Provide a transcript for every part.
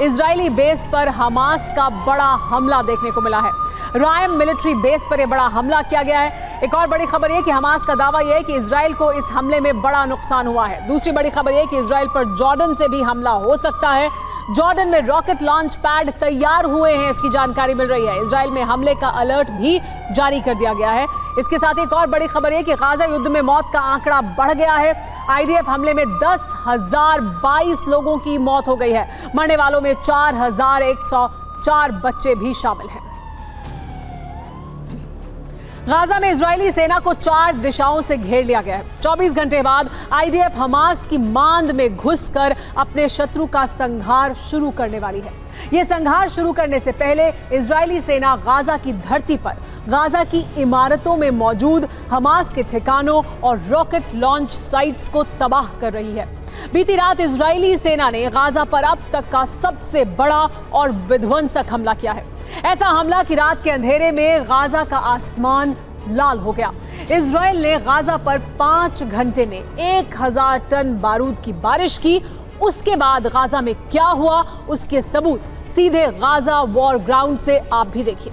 Israeli base पर Hamas का बड़ा हमला देखने को मिला है। रायम मिलिट्री बेस पर यह बड़ा हमला किया गया है। एक और बड़ी खबर यह कि हमास का दावा यह है कि इजराइल को इस हमले में बड़ा नुकसान हुआ है। दूसरी बड़ी खबर यह कि इजराइल पर जॉर्डन से भी हमला हो सकता है। जॉर्डन में रॉकेट लॉन्च पैड तैयार हुए हैं, इसकी जानकारी मिल रही है। इजराइल में हमले का अलर्ट भी जारी कर दिया गया है। इसके साथ एक और बड़ी खबर है कि गाजा युद्ध में मौत का आंकड़ा बढ़ गया है। आईडीएफ हमले में 10,022 लोगों की मौत हो गई है। मरने वालों में 4,104 बच्चे भी शामिल हैं। गाजा में इजरायली सेना को 4 दिशाओं से घेर लिया गया है। 24 घंटे बाद आईडीएफ हमास की मांद में घुसकर अपने शत्रु का संहार शुरू करने वाली है। यह संहार शुरू करने से पहले इजरायली सेना गाजा की धरती पर गाजा की इमारतों में मौजूद हमास के ठिकानों और रॉकेट लॉन्च साइट्स को तबाह कर रही है। बीती रात इजरायली सेना ने गाजा पर अब तक का सबसे बड़ा और विध्वंसक हमला किया है। ऐसा हमला कि रात के अंधेरे में गाजा का आसमान लाल हो गया। इजराइल ने गाजा पर 5 घंटे में 1000 टन बारूद की बारिश की। उसके बाद गाजा में क्या हुआ, उसके सबूत सीधे गाजा वॉर ग्राउंड से आप भी देखिए।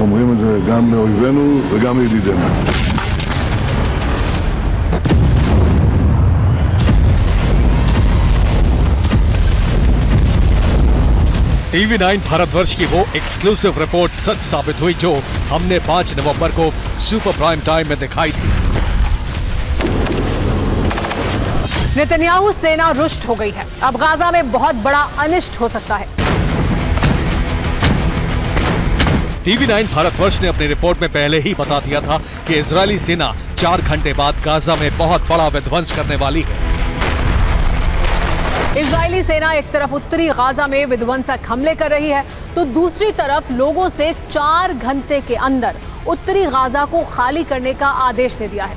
אומרים את זה גם לאויבינו וגם לידידינו. TV9 भारतवर्ष की वो एक्सक्लूसिव रिपोर्ट सच साबित हुई जो हमने 5 नवंबर को सुपर प्राइम टाइम में दिखाई थी। नेतन्याहू सेना रुष्ट हो गई है। अब गाजा में बहुत बड़ा अनिष्ट हो सकता है। TV9 भारतवर्ष ने अपनी रिपोर्ट में पहले ही बता दिया था कि इजरायली सेना 4 घंटे बाद गाजा में बहुत बड़ा विध्वंस करने वाली है। इजरायली सेना एक तरफ उत्तरी गाजा में विध्वंसक हमले कर रही है, तो दूसरी तरफ लोगों से 4 घंटे के अंदर उत्तरी गाजा को खाली करने का आदेश दे दिया है।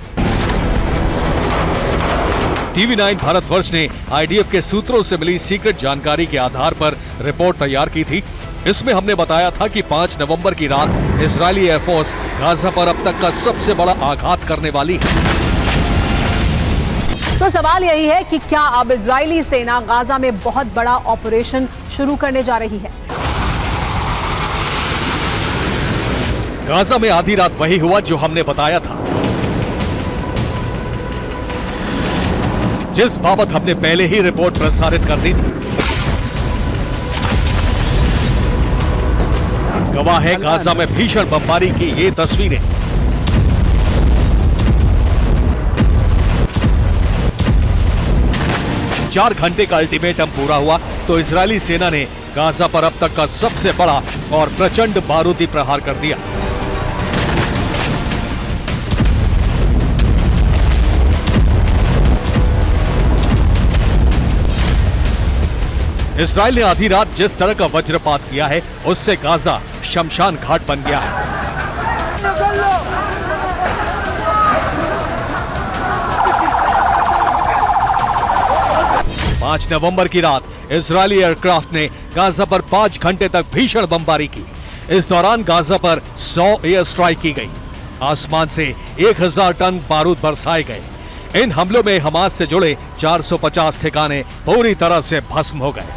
TV9 भारतवर्ष ने आईडीएफ के सूत्रों से मिली सीक्रेट जानकारी के आधार पर रिपोर्ट तैयार की थी। इसमें हमने बताया था कि 5 नवंबर की रात इजरायली एयरफोर्स गाजा पर अब तक का सबसे बड़ा आघात करने वाली है। तो सवाल यही है कि क्या अब इजरायली सेना गाजा में बहुत बड़ा ऑपरेशन शुरू करने जा रही है? गाजा में आधी रात वही हुआ जो हमने बताया था, जिस बाबत हमने पहले ही रिपोर्ट प्रसारित कर दी थी। गवाह है गाजा में भीषण बमबारी की ये तस्वीरें। चार घंटे का अल्टीमेटम पूरा हुआ तो इजरायली सेना ने गाजा पर अब तक का सबसे बड़ा और प्रचंड बारूदी प्रहार कर दिया। इजराइल ने आधी रात जिस तरह का वज्रपात किया है उससे गाजा शमशान घाट बन गया है। 5 नवंबर की रात इजरायली एयरक्राफ्ट ने गाजा पर 5 घंटे तक भीषण बमबारी की। इस दौरान गाजा पर 100 एयर स्ट्राइक की गई। आसमान से 1000 टन बारूद बरसाए गए। इन हमलों में हमास से जुड़े 450 ठिकाने पूरी तरह से भस्म हो गए।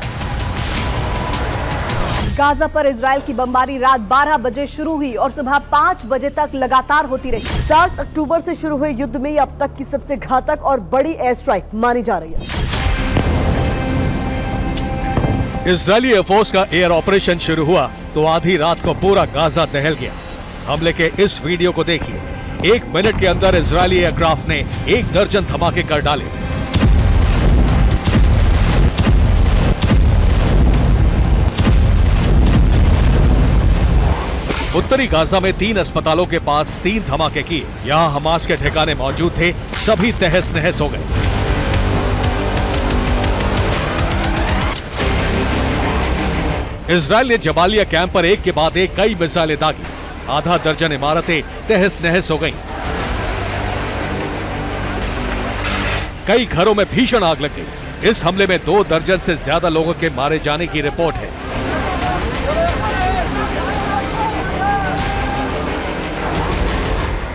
गाजा पर इजराइल की बमबारी रात 12 बजे शुरू हुई और सुबह 5 बजे तक लगातार होती रही। 7 अक्टूबर से शुरू हुए युद्ध में अब तक की सबसे घातक और बड़ी एयर स्ट्राइक मानी जा रही है। इजरायली एयरफोर्स का एयर ऑपरेशन शुरू हुआ तो आधी रात को पूरा गाजा दहल गया। हमले के इस वीडियो को देखिए। 1 मिनट के अंदर इजरायली एयरक्राफ्ट ने 1 दर्जन धमाके कर डाले। उत्तरी गाजा में 3 अस्पतालों के पास 3 धमाके किए। यहां हमास के ठिकाने मौजूद थे, सभी तहस नहस हो गए। इजराइल ने जबालिया कैंप पर एक के बाद एक कई मिसाइलें दागी। आधा दर्जन इमारतें तहस नहस हो गईं। कई घरों में भीषण आग लग गई। इस हमले में 2 दर्जन से ज्यादा लोगों के मारे जाने की रिपोर्ट है।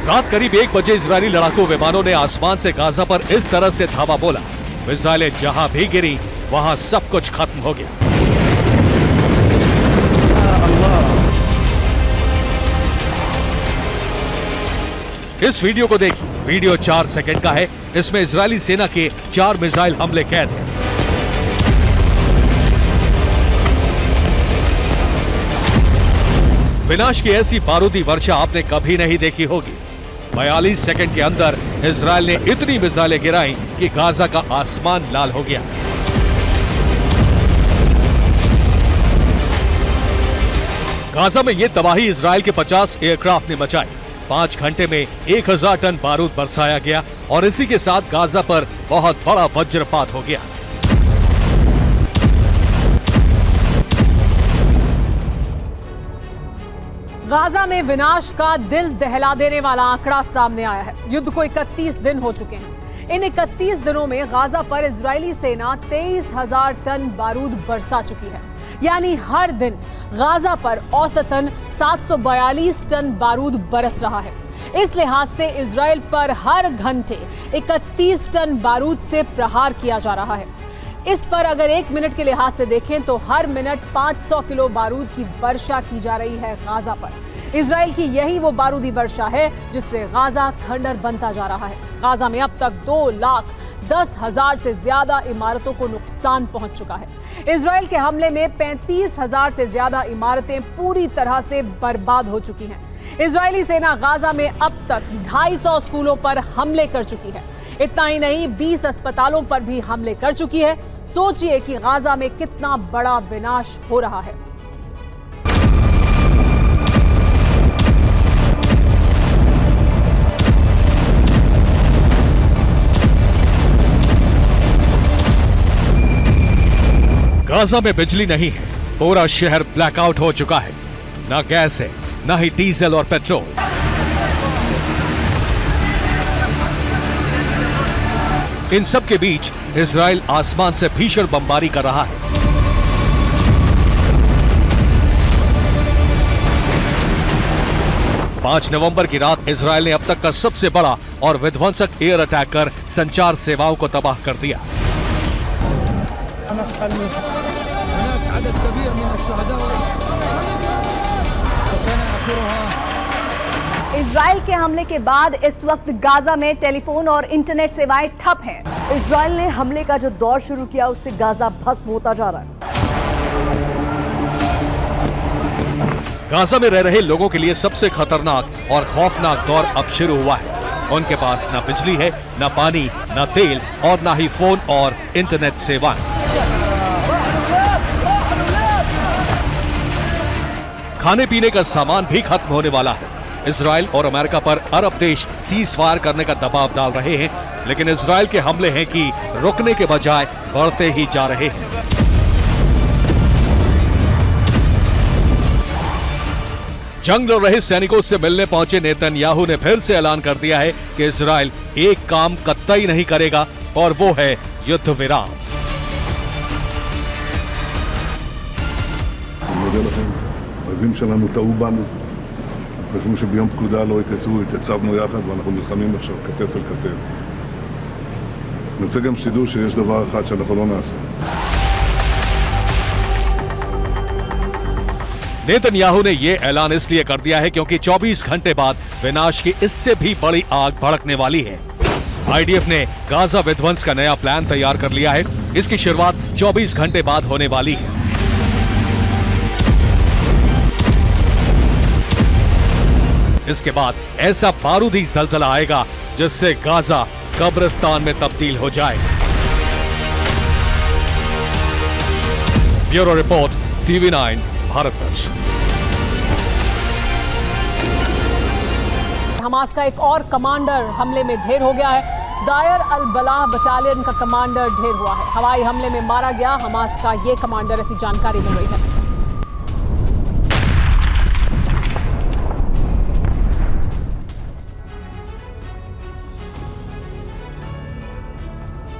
रात करीब 1 बजे इजरायली लड़ाकू विमानों ने आसमान से गाजा पर इस तरह से धावा बोला, मिसाइलें जहां भी गिरी वहां सब कुछ खत्म हो गया। इस वीडियो को देखिए। वीडियो 4 सेकंड का है। इसमें इजरायली सेना के 4 मिसाइल हमले कैद हैं। विनाश की ऐसी बारूदी वर्षा आपने कभी नहीं देखी होगी। 42 सेकंड के अंदर इजरायल ने इतनी मिसाइलें गिराई कि गाजा का आसमान लाल हो गया। गाजा में यह तबाही इजरायल के 50 एयरक्राफ्ट ने मचाई। 5 घंटे में 1000 टन बारूद बरसाया गया और इसी के साथ गाजा पर बहुत बड़ा वज्रपात हो गया। गाजा में विनाश का दिल दहला देने वाला आंकड़ा सामने आया है। युद्ध को 31 दिन हो चुके हैं। इन 31 दिनों में गाजा पर इजरायली सेना 23,000 टन बारूद बरसा चुकी है। यानी हर दिन गाजा पर औसतन 742 टन बारूद बरस रहा है। इस लिहाज से इजरायल पर हर घंटे 31 टन बारूद से प्रहार किया जा रहा है। इस पर अगर 1 मिनट के लिहाज से देखें तो हर मिनट 500 किलो बारूद की वर्षा की जा रही है गाजा पर। इजरायल की यही वो बारूदी वर्षा है जिससे गाजा खंडर बनता जा रहा है। गाजा में अब तक 2,10,000 से ज्यादा इमारतों को नुकसान पहुंच चुका है। इजरायल के हमले में 35,000 से ज्यादा इमारतें पूरी तरह से बर्बाद हो चुकी हैं। इजरायली सेना गाजा में अब तक 250 स्कूलों पर हमले कर चुकी है। इतना ही नहीं, 20 अस्पतालों पर भी हमले कर चुकी है। सोचिए कि गाजा में कितना बड़ा विनाश हो रहा है। गाजा में बिजली नहीं है। पूरा शहर ब्लैकआउट हो चुका है। ना गैस है, ना ही डीजल और पेट्रोल। इन सब के बीच इजराइल आसमान से भीषण बमबारी कर रहा है। पांच नवंबर की रात इजराइल ने अब तक का सबसे बड़ा और विध्वंसक एयर अटैक कर संचार सेवाओं को तबाह कर दिया। इजराइल के हमले के बाद इस वक्त गाजा में टेलीफोन और इंटरनेट सेवाएं ठप हैं। इजराइल ने हमले का जो दौर शुरू किया उससे गाजा भस्म होता जा रहा है। गाजा में रह रहे लोगों के लिए सबसे खतरनाक और खौफनाक दौर अब शुरू हुआ है। उनके पास ना बिजली है, ना पानी, ना तेल और ना ही फोन और इंटरनेट सेवाएं। खाने पीने का सामान भी खत्म होने वाला है। इजराइल और अमेरिका पर अरब देश सीज फायर करने का दबाव डाल रहे हैं, लेकिन इजराइल के हमले हैं कि रुकने के बजाय बढ़ते ही जा रहे हैं। जंग लड़ रहे सैनिकों से मिलने पहुंचे नेतन्याहू ने फिर से ऐलान कर दिया है कि इजराइल एक काम कतई नहीं करेगा और वो है युद्ध विराम। האויבים שלנו טעו בנו, חשבו שביום פקודה לא התייצבו, התייצבנו יחד ואנחנו נלחמים עכשיו כתף אל כתף. אני רוצה גם שתדעו שיש דבר אחד שאנחנו לא נעשה. नेतन्याहू ने यह ऐलान इसलिए कर दिया है क्योंकि 24 घंटे बाद विनाश की इससे भी बड़ी आग भड़कने वाली है। आईडीएफ ने गाजा विध्वंस का नया प्लान तैयार कर लिया है। इसकी शुरुआत 24 घंटे बाद होने वाली है। इसके बाद ऐसा बारूदी जलजला आएगा जिससे गाजा कब्रिस्तान में तब्दील हो जाए। Bureau report, TV9 Bharatvarsh. Hamas का एक और कमांडर हमले में ढेर हो गया है। दायर अल बलाह बटालियन का कमांडर ढेर हुआ है। हवाई हमले में मारा गया हमास का ये कमांडर, ऐसी जानकारी मिल रही है।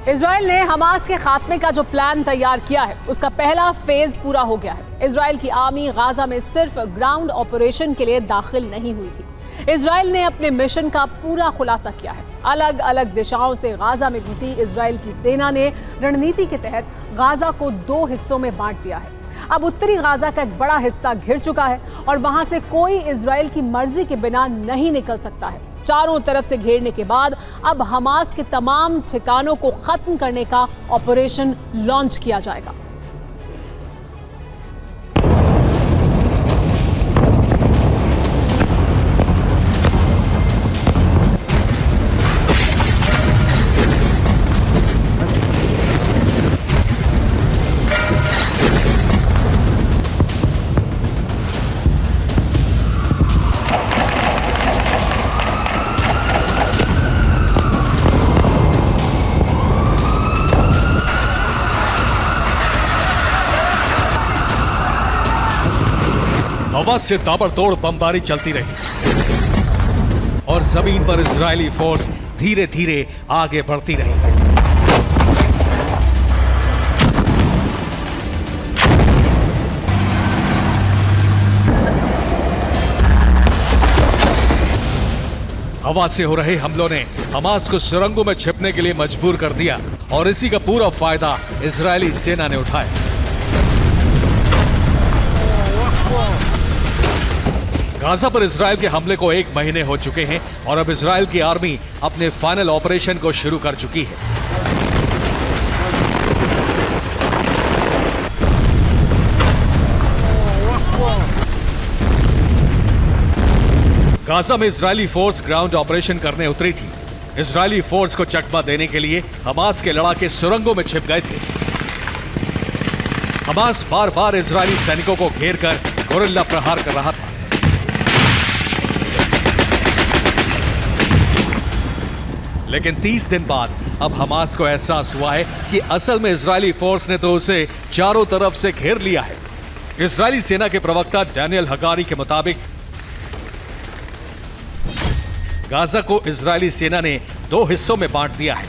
इजराइल ने हमास के खात्मे का जो प्लान तैयार किया है उसका पहला फेज पूरा हो गया है। इजराइल की आर्मी गाजा में सिर्फ ग्राउंड ऑपरेशन के लिए दाखिल नहीं हुई थी। इजराइल ने अपने मिशन का पूरा खुलासा किया है। अलग अलग दिशाओं से गाजा में घुसी इजराइल की सेना ने रणनीति के तहत गाजा को 2 हिस्सों में बांट दिया है। अब उत्तरी गाजा का एक बड़ा हिस्सा घिर चुका है और वहां से कोई इजराइल की मर्जी के बिना नहीं निकल सकता है। चारों तरफ से घेरने के बाद अब हमास के तमाम ठिकानों को खत्म करने का ऑपरेशन लॉन्च किया जाएगा। हमास से ताबड़तोड़ बमबारी चलती रही और जमीन पर इजरायली फोर्स धीरे धीरे आगे बढ़ती रही। हवा से हो रहे हमलों ने हमास को सुरंगों में छिपने के लिए मजबूर कर दिया और इसी का पूरा फायदा इजरायली सेना ने उठाया। गाजा पर इजराइल के हमले को 1 महीने हो चुके हैं और अब इजराइल की आर्मी अपने फाइनल ऑपरेशन को शुरू कर चुकी है। गाजा में इजरायली फोर्स ग्राउंड ऑपरेशन करने उतरी थी। इजरायली फोर्स को चकमा देने के लिए हमास के लड़ाके सुरंगों में छिप गए थे। हमास बार बार इजरायली सैनिकों को घेरकर गोरिल्ला प्रहार कर रहा था। लेकिन 30 दिन बाद अब हमास को एहसास हुआ है कि असल में इजरायली फोर्स ने तो उसे चारों तरफ से घेर लिया है। इजरायली सेना के प्रवक्ता डैनियल हगारी के मुताबिक गाजा को इजरायली सेना ने 2 हिस्सों में बांट दिया है।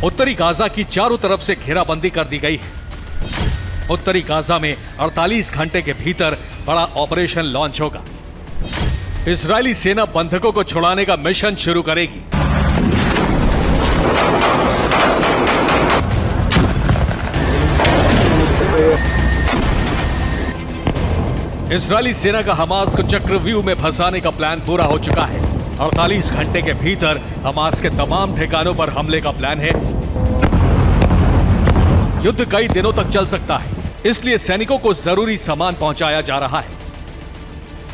उत्तरी गाजा की चारों तरफ से घेराबंदी कर दी गई है। उत्तरी गाजा में 48 घंटे के भीतर बड़ा ऑपरेशन लॉन्च होगा। इजरायली सेना बंधकों को छुड़ाने का मिशन शुरू करेगी। इजरायली सेना का हमास को चक्रव्यूह में फंसाने का प्लान पूरा हो चुका है। 48 घंटे के भीतर हमास के तमाम ठिकानों पर हमले का प्लान है। युद्ध कई दिनों तक चल सकता है, इसलिए सैनिकों को जरूरी सामान पहुंचाया जा रहा है।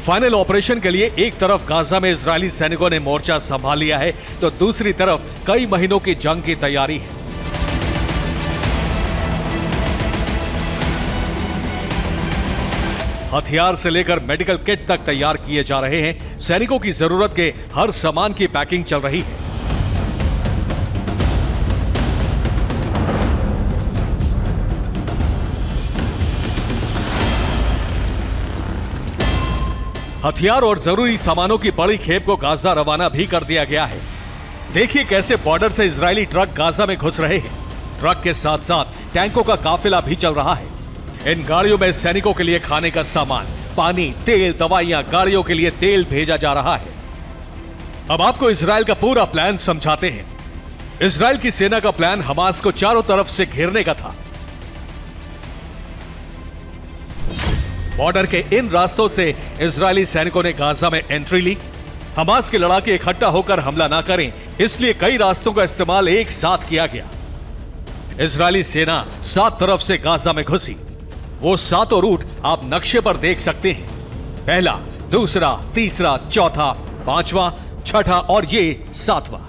फाइनल ऑपरेशन के लिए एक तरफ गाजा में इजरायली सैनिकों ने मोर्चा संभाल लिया है तो दूसरी तरफ कई महीनों की जंग की तैयारी है। हथियार से लेकर मेडिकल किट तक तैयार किए जा रहे हैं। सैनिकों की जरूरत के हर सामान की पैकिंग चल रही है। हथियार और जरूरी सामानों की बड़ी खेप को गाजा रवाना भी कर दिया गया है। देखिए कैसे बॉर्डर से इजरायली ट्रक गाजा में घुस रहे हैं। ट्रक के साथ साथ टैंकों का काफिला भी चल रहा है। इन गाड़ियों में सैनिकों के लिए खाने का सामान, पानी, तेल, दवाइयां, गाड़ियों के लिए तेल भेजा जा रहा है। अब आपको इजराइल का पूरा प्लान समझाते हैं। इजराइल की सेना का प्लान हमास को चारों तरफ से घेरने का था। बॉर्डर के इन रास्तों से इजरायली सैनिकों ने गाजा में एंट्री ली। हमास के लड़ाके इकट्ठा होकर हमला ना करें, इसलिए कई रास्तों का इस्तेमाल एक साथ किया गया। इजरायली सेना 7 तरफ से गाजा में घुसी। वो 7 रूट आप नक्शे पर देख सकते हैं। पहला, दूसरा, तीसरा, चौथा, 5वां, 6ठा और ये 7वां।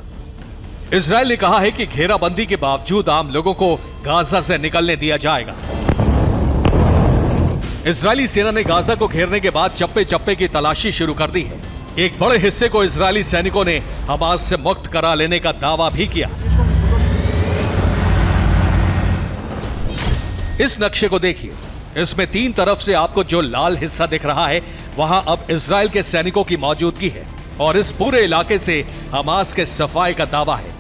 इजराइल ने कहा है कि घेराबंदी के बावजूद आम लोगों को गाजा से निकलने दिया जाएगा। इजरायली सेना ने गाजा को घेरने के बाद चप्पे चप्पे की तलाशी शुरू कर दी है। एक बड़े हिस्से को इजरायली सैनिकों ने हमास से मुक्त करा लेने का दावा भी किया। इस नक्शे को देखिए, इसमें 3 तरफ से आपको जो लाल हिस्सा दिख रहा है वहां अब इजराइल के सैनिकों की मौजूदगी है और इस पूरे इलाके से हमास के सफाई का दावा है।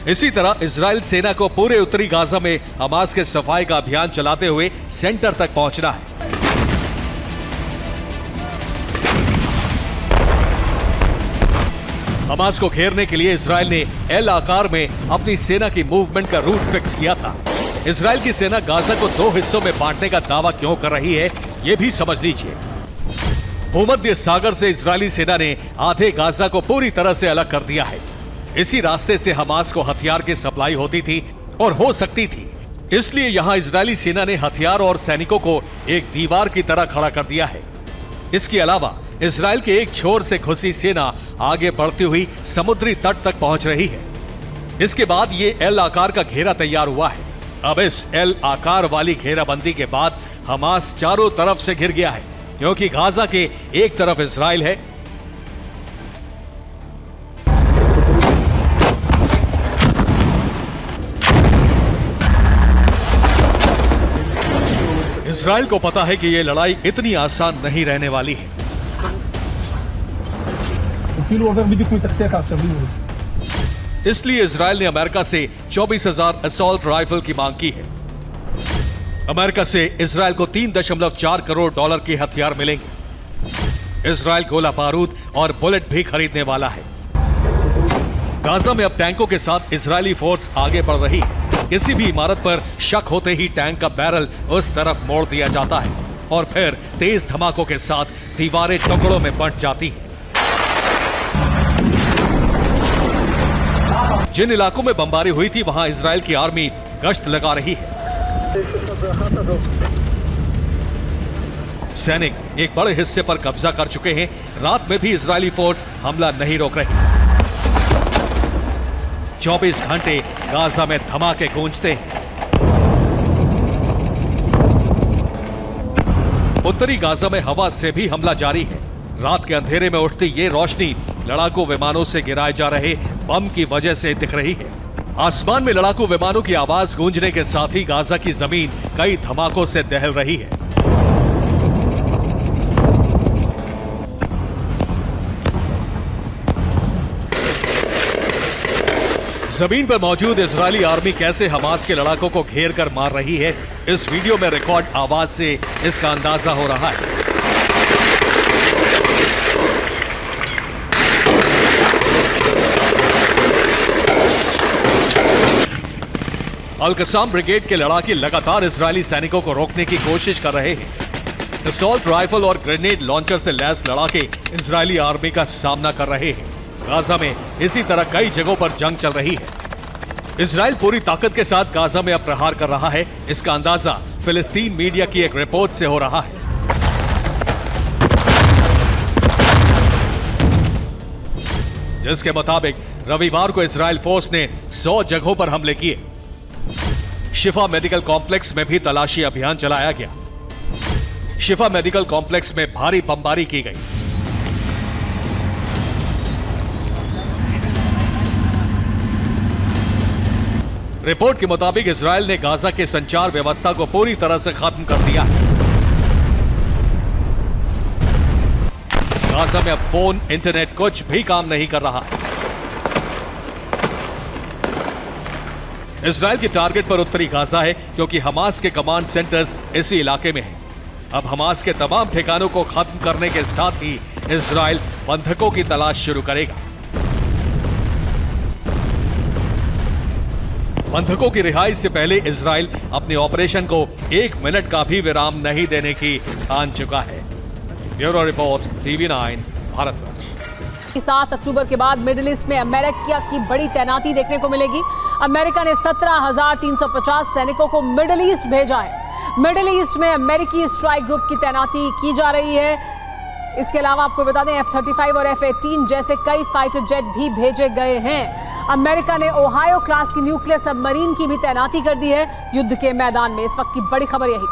इसी तरह इजराइल सेना को पूरे उत्तरी गाजा में हमास के सफाई का अभियान चलाते हुए सेंटर तक पहुंचना है। हमास को घेरने के लिए इजराइल ने एल आकार में अपनी सेना की मूवमेंट का रूट फिक्स किया था। इजराइल की सेना गाजा को 2 हिस्सों में बांटने का दावा क्यों कर रही है, यह भी समझ लीजिए। भूमध्य सागर से इजरायली सेना ने आधे गाजा को पूरी तरह से अलग कर दिया है। इसी रास्ते से हमास को हथियार की सप्लाई होती थी और हो सकती थी, इसलिए यहां इजरायली सेना ने हथियार और सैनिकों को एक दीवार की तरह खड़ा कर दिया है। इसके अलावा इजराइल के एक छोर से घुसी सेना आगे बढ़ती हुई समुद्री तट तक पहुंच रही है। इसके बाद ये एल आकार का घेरा तैयार हुआ है। अब इस एल आकार वाली घेराबंदी के बाद हमास चारों तरफ से घिर गया है, क्योंकि गाजा के एक तरफ इजराइल है, इजराइल को पता है कि यह लड़ाई इतनी आसान नहीं रहने वाली है। इसलिए इजराइल ने अमेरिका से 24,000 असॉल्ट राइफल की मांग की है। अमेरिका से इजराइल को $3.4 करोड़ के हथियार मिलेंगे। इजराइल गोला बारूद और बुलेट भी खरीदने वाला है। गाजा में अब टैंकों के साथ इजरायली फोर्स आगे बढ़ रही है। किसी भी इमारत पर शक होते ही टैंक का बैरल उस तरफ मोड़ दिया जाता है और फिर तेज धमाकों के साथ दीवारें टुकड़ों में बंट जाती हैं। जिन इलाकों में बमबारी हुई थी वहां इजराइल की आर्मी गश्त लगा रही है। सैनिक एक बड़े हिस्से पर कब्जा कर चुके हैं। रात में भी इजरायली फोर्स हमला नहीं रोक रही। 24 घंटे गाजा में धमाके गूंजते हैं। उत्तरी गाजा में हवा से भी हमला जारी है। रात के अंधेरे में उठती ये रोशनी लड़ाकू विमानों से गिराए जा रहे बम की वजह से दिख रही है। आसमान में लड़ाकू विमानों की आवाज गूंजने के साथ ही गाजा की जमीन कई धमाकों से दहल रही है। जमीन पर मौजूद इजरायली आर्मी कैसे हमास के लड़ाकों को घेर कर मार रही है, इस वीडियो में रिकॉर्ड आवाज से इसका अंदाजा हो रहा है। अल-कसाम ब्रिगेड के लड़ाके लगातार इजरायली सैनिकों को रोकने की कोशिश कर रहे हैं। असॉल्ट राइफल और ग्रेनेड लॉन्चर से लैस लड़ाके इजरायली आर्मी का सामना कर रहे हैं। गाजा में इसी तरह कई जगहों पर जंग चल रही है। इजराइल पूरी ताकत के साथ गाजा में अब प्रहार कर रहा है। इसका अंदाजा फिलिस्तीन मीडिया की एक रिपोर्ट से हो रहा है। जिसके मुताबिक रविवार को इजराइल फोर्स ने 100 जगहों पर हमले किए। शिफा मेडिकल कॉम्प्लेक्स में भी तलाशी अभियान चलाया गया। शिफा मेडिकल कॉम्प्लेक्स में भारी बमबारी की गई। रिपोर्ट के मुताबिक इजराइल ने गाजा के संचार व्यवस्था को पूरी तरह से खत्म कर दिया है। गाजा में अब फोन, इंटरनेट कुछ भी काम नहीं कर रहा है। इजराइल के टारगेट पर उत्तरी गाजा है, क्योंकि हमास के कमांड सेंटर्स इसी इलाके में हैं। अब हमास के तमाम ठिकानों को खत्म करने के साथ ही इजराइल बंधकों की तलाश शुरू करेगा। बंधकों की रिहाई से पहले इजराइल अपने ऑपरेशन को 1 मिनट का भी विराम नहीं देने की ठान चुका है। Bureau report, TV9 Bharatvarsh. 7 अक्टूबर के बाद मिडिल ईस्ट में अमेरिका की बड़ी तैनाती देखने को मिलेगी। अमेरिका ने 17,350 सैनिकों को मिडिल ईस्ट भेजा है। मिडिल ईस्ट में अमेरिकी स्ट्राइक ग्रुप की तैनाती की जा रही है। इसके अलावा आपको बता दें F-35 और F-18 जैसे कई फाइटर जेट भी भेजे गए हैं। अमेरिका ने ओहायो क्लास की न्यूक्लियर सबमरीन की भी तैनाती कर दी है युद्ध के मैदान में। इस वक्त की बड़ी खबर यही।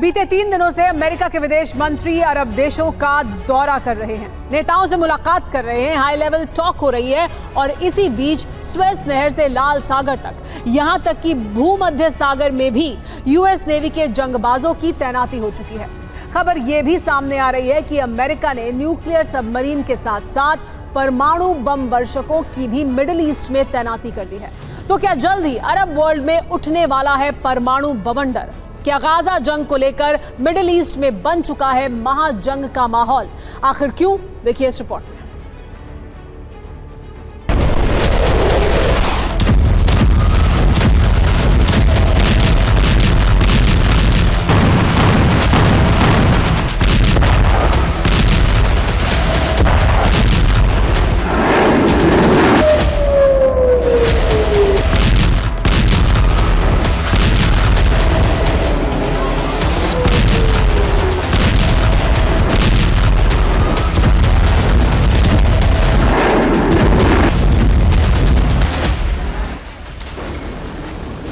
बीते 3 दिनों से अमेरिका के विदेश मंत्री अरब देशों का दौरा कर रहे हैं, नेताओं से मुलाकात कर रहे हैं, हाई लेवल टॉक हो रही है। और इसी बीच स्वेज नहर से लाल सागर तक, यहां तक कि भूमध्य सागर में भी यूएस नेवी के जंगबाजों की तैनाती हो चुकी है। खबर यह भी सामने आ रही है कि अमेरिका ने न्यूक्लियर सबमरीन के साथ साथ परमाणु बम वर्षकों की भी मिडिल ईस्ट में तैनाती कर दी है। तो क्या जल्द ही अरब वर्ल्ड में उठने वाला है परमाणु बवंडर? क्या गाजा जंग को लेकर मिडिल ईस्ट में बन चुका है महाजंग का माहौल? आखिर क्यों? देखिए इस रिपोर्ट में।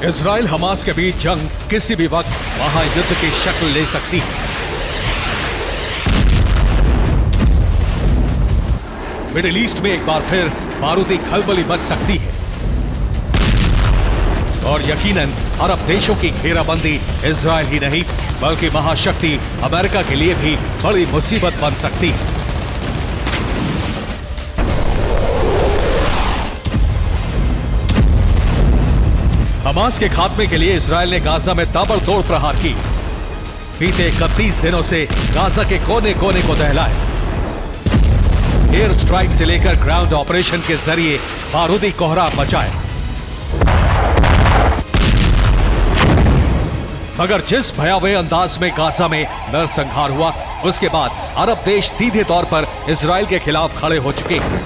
इजराइल हमास के बीच जंग किसी भी वक्त महायुद्ध की शक्ल ले सकती है। मिडिल ईस्ट में एक बार फिर बारूदी खलबली मच सकती है और यकीनन अरब देशों की घेराबंदी इजराइल ही नहीं बल्कि महाशक्ति अमेरिका के लिए भी बड़ी मुसीबत बन सकती है। हमास के खात्मे के लिए इजराइल ने गाजा में ताबड़तोड़ प्रहार की। बीते 31 दिनों से गाजा के कोने कोने को दहलाए। एयर स्ट्राइक से लेकर ग्राउंड ऑपरेशन के जरिए बारूदी कोहरा मचाए। मगर जिस भयावह अंदाज में गाजा में नरसंहार हुआ, उसके बाद अरब देश सीधे तौर पर इजराइल के खिलाफ खड़े हो चुके हैं।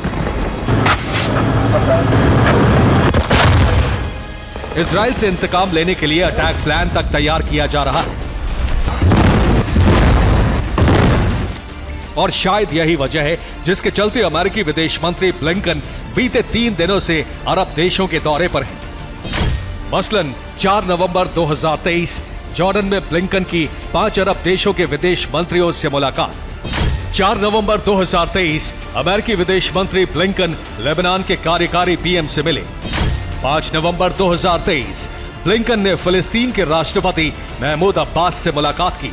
इजराइल से इंतकाम लेने के लिए अटैक प्लान तक तैयार किया जा रहा है और शायद यही वजह है जिसके चलते अमेरिकी विदेश मंत्री ब्लिंकन बीते 3 दिनों से अरब देशों के दौरे पर हैं। मसलन 4 नवंबर 2023 जॉर्डन में ब्लिंकन की 5 अरब देशों के विदेश मंत्रियों से मुलाकात। 4 नवंबर 2023 अमेरिकी विदेश मंत्री ब्लिंकन लेबनान के कार्यकारी पीएम से मिले। 5 नवंबर 2023 ब्लिंकन ने फिलिस्तीन के राष्ट्रपति महमूद अब्बास से मुलाकात की।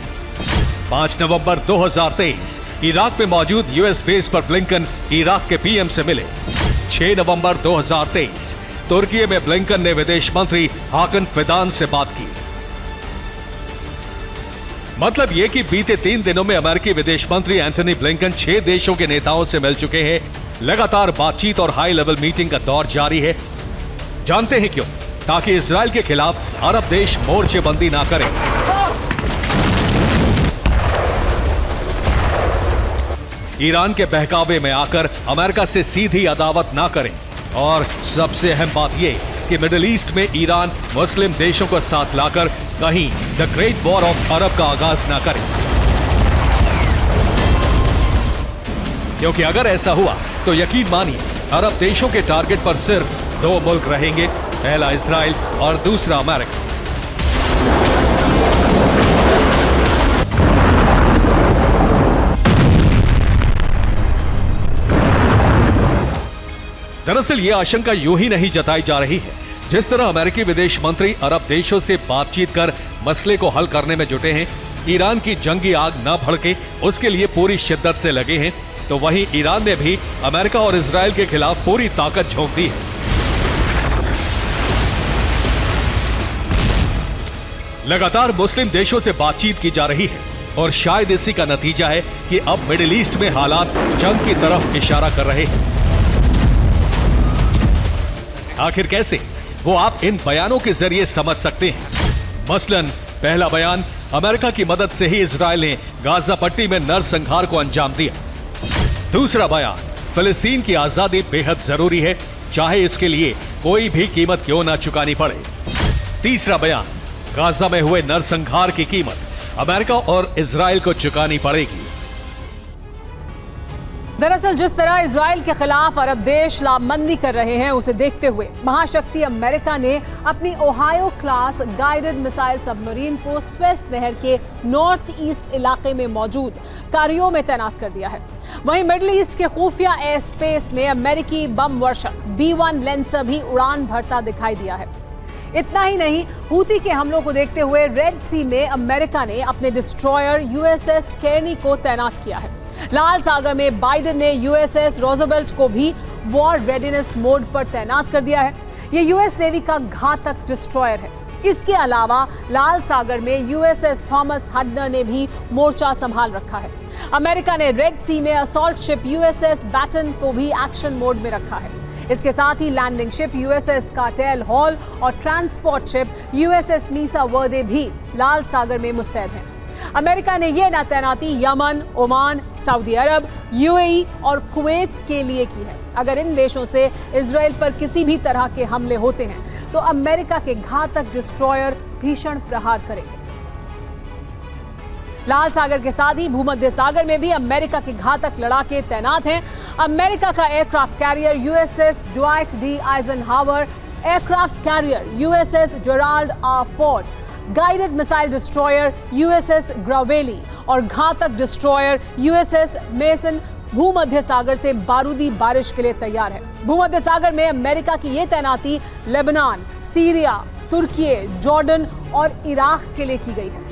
5 नवंबर 2023 इराक में मौजूद यूएस बेस पर ब्लिंकन इराक के पीएम से मिले। 6 नवंबर 2023 तुर्की में ब्लिंकन ने विदेश मंत्री हाकन फिदान से बात की। मतलब यह कि बीते 3 दिनों में अमेरिकी विदेश मंत्री एंटनी ब्लिंकन 6 देशों के नेताओं से मिल चुके हैं। लगातार बातचीत और हाई लेवल मीटिंग का दौर जारी है। जानते हैं क्यों? ताकि इजराइल के खिलाफ अरब देश मोर्चेबंदी ना करें। ईरान के बहकावे में आकर अमेरिका से सीधी अदावत ना करें और सबसे अहम बात यह कि मिडिल ईस्ट में ईरान मुस्लिम देशों को साथ लाकर कहीं the great war of Arab का आगाज ना करें, क्योंकि अगर ऐसा हुआ तो यकीन मानिए अरब देशों के टारगेट पर सिर्फ 2 मुल्क रहेंगे, पहला इजराइल और दूसरा अमेरिका। दरअसल यह आशंका यूं ही नहीं जताई जा रही है। जिस तरह अमेरिकी विदेश मंत्री अरब देशों से बातचीत कर मसले को हल करने में जुटे हैं, ईरान की जंगी आग न भड़के उसके लिए पूरी शिद्दत से लगे हैं, तो वहीं ईरान ने भी अमेरिका और इजराइल के खिलाफ पूरी ताकत झोंक दी है। लगातार मुस्लिम देशों से बातचीत की जा रही है और शायद इसी का नतीजा है कि अब मिडिल ईस्ट में हालात जंग की तरफ इशारा कर रहे हैं। आखिर कैसे, वो आप इन बयानों के जरिए समझ सकते हैं। मसलन पहला बयान, अमेरिका की मदद से ही इजराइल ने गाजा पट्टी में नरसंहार को अंजाम दिया। दूसरा बयान, फिलिस्तीन की आजादी बेहद जरूरी है, चाहे इसके लिए कोई भी कीमत क्यों ना चुकानी पड़े। तीसरा बयान, गाजा में हुए नरसंहार की कीमत अमेरिका और इजराइल को चुकानी पड़ेगी। दरअसल जिस तरह इजराइल के खिलाफ अरब देश लामबंदी कर रहे हैं, उसे देखते हुए महाशक्ति अमेरिका ने अपनी Ohio class guided missile submarine को स्वेस नहर के नॉर्थ ईस्ट इलाके में मौजूद कारियो में तैनात कर दिया है। वहीं मिडिल ईस्ट के खुफिया एयर स्पेस में अमेरिकी बम वर्षक B-1 लेंसर भी उड़ान भरता दिखाई दिया है। इतना ही नहीं, हूती के हमलों को देखते हुए रेड सी में अमेरिका ने अपने डिस्ट्रॉयर USS केर्नी को तैनात किया है। लाल सागर में बाइडेन ने यूएसएस रोजवेल्ट को भी वॉर रेडीनेस मोड पर तैनात कर दिया है। ये यूएस नेवी का घातक डिस्ट्रॉयर है। इसके अलावा लाल सागर में यूएसएस थॉमस हडनर ने भी मोर्चा संभाल रखा है। अमेरिका ने रेड सी में असॉल्ट शिप यूएसएस बैटन को भी एक्शन मोड में रखा है। इसके साथ ही landing ship USS Carter Hall और transport ship USS Mesa Verde भी लाल सागर में मुस्तैद हैं। अमेरिका ने यह तैनाती यमन, ओमान, सऊदी अरब, यूएई और कुवैत के लिए की है। अगर इन देशों से इजराइल पर किसी भी तरह के हमले होते हैं तो अमेरिका के घातक डिस्ट्रॉयर भीषण प्रहार करेंगे। लाल सागर के साथ ही भूमध्य सागर में भी अमेरिका के घातक लड़ाके तैनात हैं। अमेरिका का aircraft carrier USS Dwight D Eisenhower, aircraft carrier USS Gerald R Ford, guided missile destroyer USS Gravely और घातक डिस्ट्रॉयर यूएसएस मेसन भूमध्य सागर से बारूदी बारिश के लिए तैयार है। भूमध्य सागर में अमेरिका की यह तैनाती लेबनान, सीरिया, तुर्की, जॉर्डन और इराक के लिए की गई है।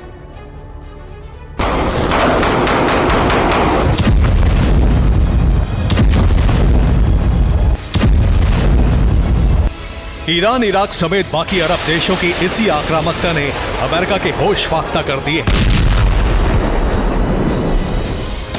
ईरान, इराक समेत बाकी अरब देशों की इसी आक्रामकता ने अमेरिका के होश फाख्ता कर दिए,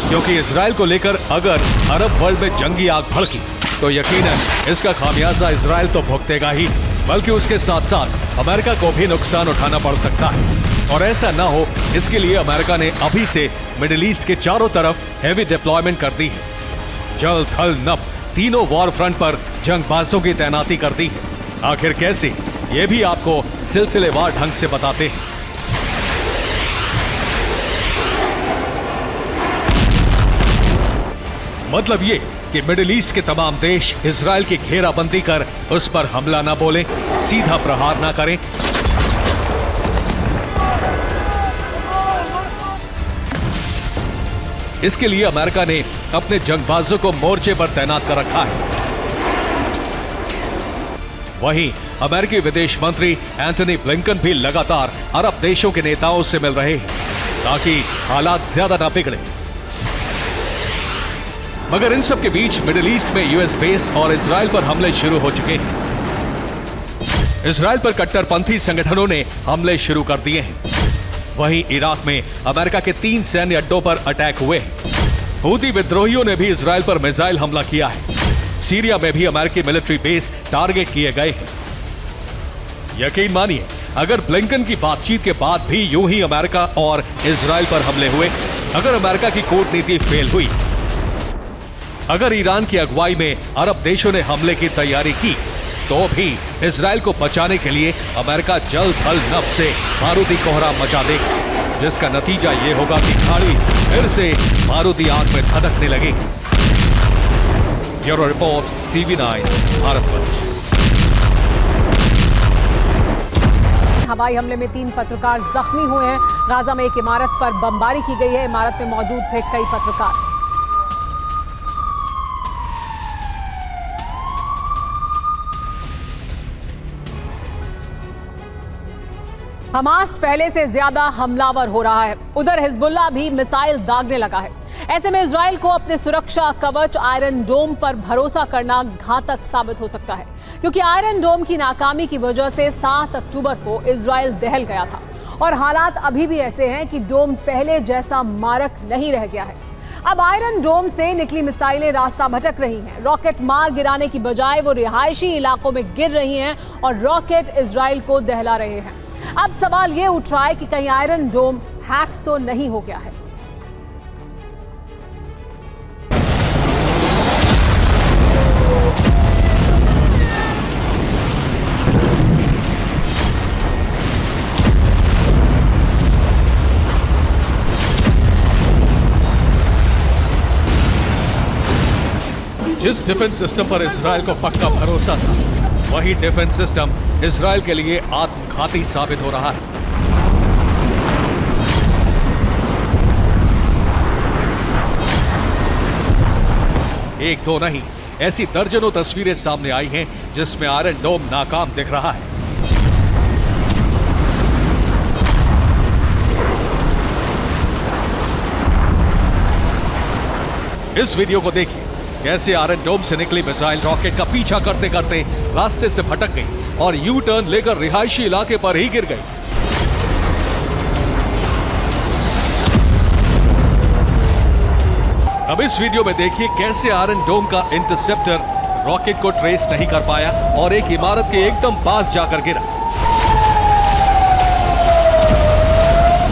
क्योंकि इजराइल को लेकर अगर अरब वर्ल्ड में जंगी आग भड़की तो यकीनन इसका खामियाजा इजराइल तो भुगतेगा ही, बल्कि उसके साथ साथ अमेरिका को भी नुकसान उठाना पड़ सकता है। और ऐसा ना हो, इसके लिए अमेरिका ने अभी से मिडिल ईस्ट के चारों तरफ हैवी डिप्लॉयमेंट कर दी है। जल, थल, नभ तीनों वॉर फ्रंट पर जंगबाजों की तैनाती कर दी है। आखिर कैसे, ये भी आपको सिलसिलेवार ढंग से बताते हैं। मतलब ये कि मिडिल ईस्ट के तमाम देश इजराइल की घेराबंदी कर उस पर हमला ना बोले, सीधा प्रहार ना करें। इसके लिए अमेरिका ने अपने जंगबाजों को मोर्चे पर तैनात कर रखा है। वहीं अमेरिकी विदेश मंत्री एंथनी ब्लिंकन भी लगातार अरब देशों के नेताओं से मिल रहे हैं ताकि हालात ज्यादा ना बिगड़े। मगर इन सब के बीच मिडिल ईस्ट में यूएस बेस और इजराइल पर हमले शुरू हो चुके हैं। इजराइल पर कट्टरपंथी संगठनों ने हमले शुरू कर दिए हैं। वहीं इराक में अमेरिका के 3 सैन्य अड्डों पर अटैक हुए हैं। हूती विद्रोहियों ने भी इजराइल पर मिसाइल हमला किया है। सीरिया में भी अमेरिकी मिलिट्री बेस टारगेट किए गए हैं। यकीन मानिए, अगर ब्लिंकन की बातचीत के बाद भी यूं ही अमेरिका और इजराइल पर हमले हुए, अगर अमेरिका की कूटनीति फेल हुई, अगर ईरान की अगुवाई में अरब देशों ने हमले की तैयारी की, तो भी इजराइल को बचाने के लिए अमेरिका जल, थल, नभ से बारूदी कोहराम मचा देगा, जिसका नतीजा यह होगा कि खाड़ी फिर से बारूदी आग में धधकने लगेगी। Bureau report, TV9 Bharatvarsh. हवाई हमले में 3 पत्रकार जख्मी हुए हैं। गाजा में एक इमारत पर बमबारी की गई है। इमारत में मौजूद थे कई पत्रकार। हमास पहले से ज्यादा हमलावर हो रहा है। उधर हिजबुल्लाह भी मिसाइल दागने लगा है। ऐसे में इजराइल को अपने सुरक्षा कवच आयरन डोम पर भरोसा करना घातक साबित हो सकता है, क्योंकि आयरन डोम की नाकामी की वजह से 7 अक्टूबर को इजराइल दहल गया था और हालात अभी भी ऐसे हैं कि डोम पहले जैसा मारक नहीं रह गया है। अब आयरन डोम से निकली मिसाइलें रास्ता भटक रही हैं। रॉकेट मार गिराने की बजाय वो रिहायशी इलाकों में गिर रही हैं और रॉकेट इजराइल को दहला रहे हैं। अब सवाल ये उठ रहा है कि कहीं आयरन डोम हैक तो नहीं हो गया है। जिस डिफेंस सिस्टम पर इजराइल को पक्का भरोसा था, वही डिफेंस सिस्टम इजराइल के लिए आत्मघाती साबित हो रहा है। एक दो नहीं, ऐसी दर्जनों तस्वीरें सामने आई हैं जिसमें आयरन डोम नाकाम दिख रहा है। इस वीडियो को देखिए, कैसे आयरन डोम से निकली मिसाइल रॉकेट का पीछा करते करते रास्ते से भटक गई और यू टर्न लेकर रिहायशी इलाके पर ही गिर गई। अब इस वीडियो में देखिए कैसे आयरन डोम का इंटरसेप्टर रॉकेट को ट्रेस नहीं कर पाया और एक इमारत के एकदम पास जाकर गिरा।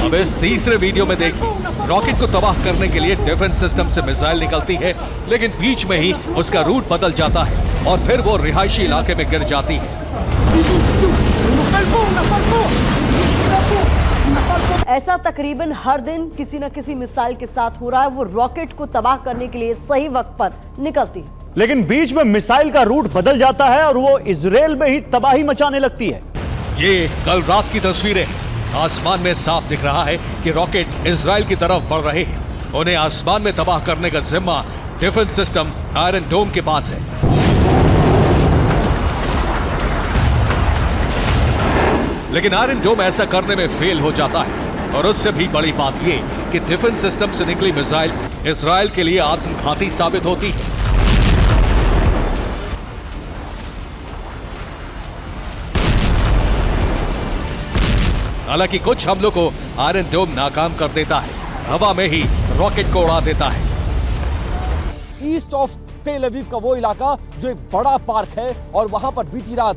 अब इस तीसरे वीडियो में देखिए, रॉकेट को तबाह करने के लिए डिफेंस सिस्टम से मिसाइल निकलती है, लेकिन बीच में ही उसका रूट बदल जाता है और फिर वो रिहायशी इलाके में गिर जाती है। ऐसा तकरीबन हर दिन किसी न किसी मिसाइल के साथ हो रहा है। वो रॉकेट को तबाह करने के लिए सही वक्त पर निकलती है, लेकिन बीच में मिसाइल का रूट बदल जाता है और वो इजराइल में ही तबाही मचाने लगती है। ये कल रात की तस्वीरें हैं। आसमान में साफ दिख रहा है कि रॉकेट इजराइल की तरफ बढ़ रहे हैं। उन्हें आसमान में तबाह करने का जिम्मा डिफेंस सिस्टम आयरन डोम के पास है। लेकिन आयरन डोम ऐसा करने में फेल हो जाता है और उससे भी बड़ी बात यह कि डिफेंस सिस्टम से निकली मिसाइल इजराइल के लिए आत्मघाती साबित होती है। हालांकि कुछ हमलों को आयरन डोम नाकाम कर देता है, हवा में ही रॉकेट को उड़ा देता है। ईस्ट ऑफ टेल अवीव का वो इलाका जो एक बड़ा पार्क है और वहां पर बीती रात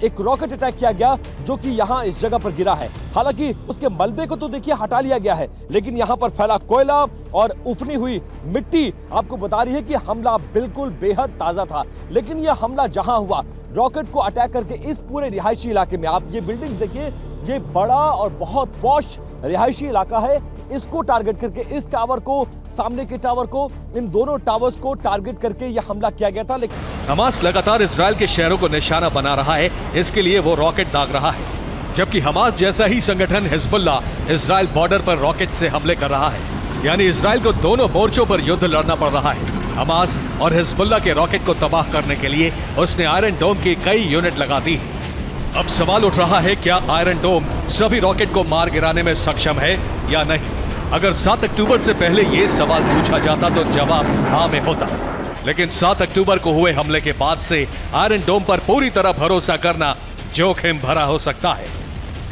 एक रॉकेट अटैक किया गया जो कि यहां इस जगह पर गिरा है। हालांकि उसके मलबे को तो देखिए हटा लिया गया है, लेकिन यहां पर फैला कोयला और उफनी हुई मिट्टी आपको बता रही है कि हमला बिल्कुल बेहद ताजा था। लेकिन यह हमला जहां हुआ, रॉकेट को अटैक करके इस पूरे रिहायशी इलाके में, आप ये बिल्डिंग्स देखिए, ये बड़ा और बहुत पॉश रिहायशी इलाका है। इसको टारगेट करके, इस टावर को, सामने के टावर को, इन दोनों टावर्स को टारगेट करके यह हमला किया गया था। लेकिन हमास लगातार इजराइल के शहरों को निशाना बना रहा है, इसके लिए वो रॉकेट दाग रहा है। जबकि हमास जैसा ही संगठन हिजबुल्ला इजराइल बॉर्डर पर रॉकेट से हमले कर रहा है। यानी इजराइल को दोनों मोर्चों पर युद्ध लड़ना पड़ रहा है। हमास और हिजबुल्ला के रॉकेट को तबाह करने के लिए उसने आयरन डोम की कई यूनिट लगा दी है। अब सवाल उठ रहा है, क्या आयरन डोम सभी रॉकेट को मार गिराने में सक्षम है या नहीं? अगर 7 अक्टूबर से पहले यह सवाल पूछा जाता तो जवाब हाँ में होता, लेकिन 7 अक्टूबर को हुए हमले के बाद से आयरन डोम पर पूरी तरह भरोसा करना जोखिम भरा हो सकता है।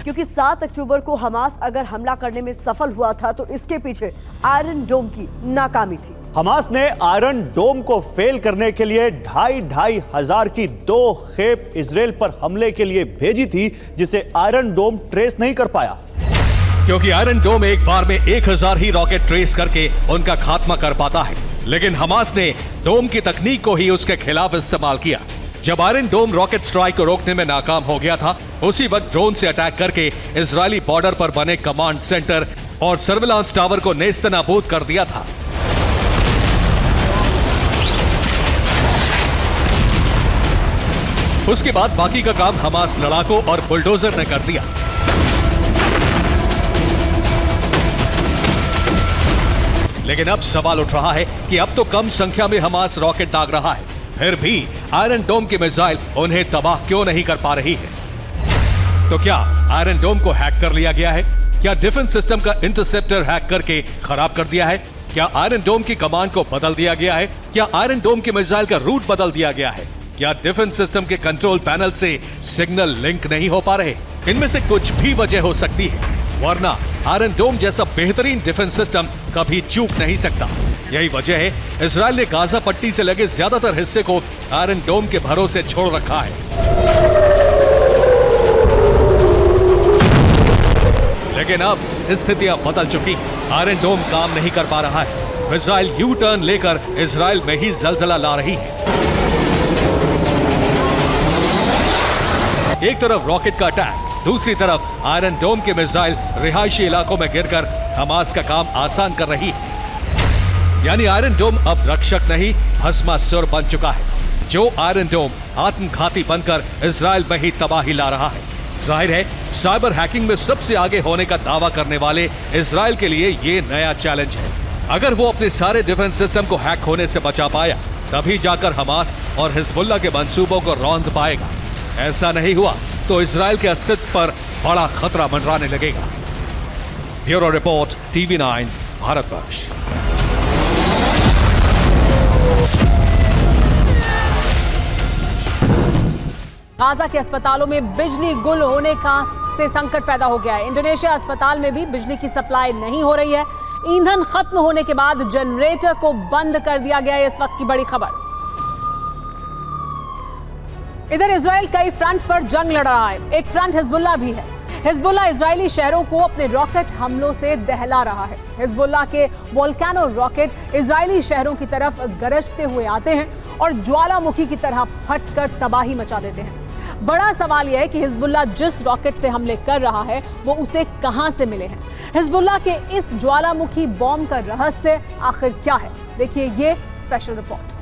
क्योंकि 7 अक्टूबर को हमास अगर हमला करने में सफल हुआ था तो इसके पीछे आयरन डोम की नाकामी थी। हमास ने आयरन डोम को फेल करने के लिए 2,500 हजार की 2 खेप इजराइल पर हमले के लिए भेजी थी, जिसे आयरन डोम ट्रेस नहीं कर पाया। क्योंकि आयरन डोम एक बार में 1000 ही रॉकेट ट्रेस करके उनका खात्मा कर पाता है, लेकिन हमास ने डोम की तकनीक को ही उसके खिलाफ इस्तेमाल किया। जब आयरन डोम रॉकेट स्ट्राइक को रोकने में नाकाम हो गया था, उसी वक्त ड्रोन से अटैक करके इजरायली बॉर्डर पर बने कमांड सेंटर और सर्विलांस टावर को नेस्तनाबूद कर दिया था। उसके बाद बाकी का काम हमास लड़ाकों और बुलडोजर ने कर दिया। लेकिन अब सवाल उठ रहा है कि अब तो कम संख्या में हमास रॉकेट दाग रहा है, फिर भी आयरन डोम की मिसाइल उन्हें तबाह क्यों नहीं कर पा रही है? तो क्या आयरन डोम को हैक कर लिया गया है? क्या डिफेंस सिस्टम का इंटरसेप्टर हैक करके खराब कर दिया है? क्या आयरन डोम की कमांड को बदल दिया गया है? क्या आयरन डोम की मिसाइल का रूट बदल दिया गया है? क्या डिफेंस सिस्टम के कंट्रोल पैनल से सिग्नल लिंक नहीं हो पा रहे? इनमें से कुछ भी वजह हो सकती है, वरना आयरन डोम जैसा बेहतरीन डिफेंस सिस्टम कभी चूक नहीं सकता। यही वजह है इजराइल ने गाजा पट्टी से लगे ज्यादातर हिस्से को आयरन डोम के भरोसे छोड़ रखा है। लेकिन अब स्थितियां बदल चुकी, आयरन डोम काम नहीं कर पा रहा है। मिसाइल यू टर्न लेकर इजराइल में ही जलजला ला रही है। एक तरफ रॉकेट का अटैक, दूसरी तरफ आयरन डोम के मिसाइल रिहायशी इलाकों में गिरकर हमास का काम आसान कर रही है। यानी आयरन डोम अब रक्षक नहीं, भस्मासुर बन चुका है। जो आयरन डोम आत्मघाती बनकर इजराइल में ही तबाही ला रहा है। जाहिर है, साइबर हैकिंग में सबसे आगे होने का दावा करने वाले इजराइल के लिए ये नया चैलेंज है। अगर वो अपने सारे डिफेंस सिस्टम को हैक होने से बचा पाया, तभी जाकर हमास और हिजबुल्लाह के मंसूबों को रौंद पाएगा। ऐसा नहीं हुआ तो इजराइल के अस्तित्व पर बड़ा खतरा मंडराने लगेगा। Bureau report, TV9, Bharatvarsh. Gaza के अस्पतालों में बिजली गुल होने का से संकट पैदा हो गया है। इंडोनेशिया अस्पताल में भी बिजली की सप्लाई नहीं हो रही है। ईंधन खत्म होने के बाद जनरेटर को बंद कर दिया गया है। इस वक्त की बड़ी खबर। इधर इजराइल कई फ्रंट पर जंग लड़ रहा है। एक फ्रंट हिजबुल्लाह भी है। हिजबुल्लाह इजरायली शहरों को अपने रॉकेट हमलों से दहला रहा है। हिजबुल्लाह के वोल्केनो रॉकेट इजरायली शहरों की तरफ गरजते हुए आते हैं और ज्वालामुखी की तरह फटकर तबाही मचा देते हैं। बड़ा सवाल यह है कि हिजबुल्लाह जिस रॉकेट से हमले कर रहा है वो उसे कहां से मिले हैं। हिजबुल्लाह के इस ज्वालामुखी बॉम्ब का रहस्य आखिर क्या है, देखिए ये स्पेशल रिपोर्ट।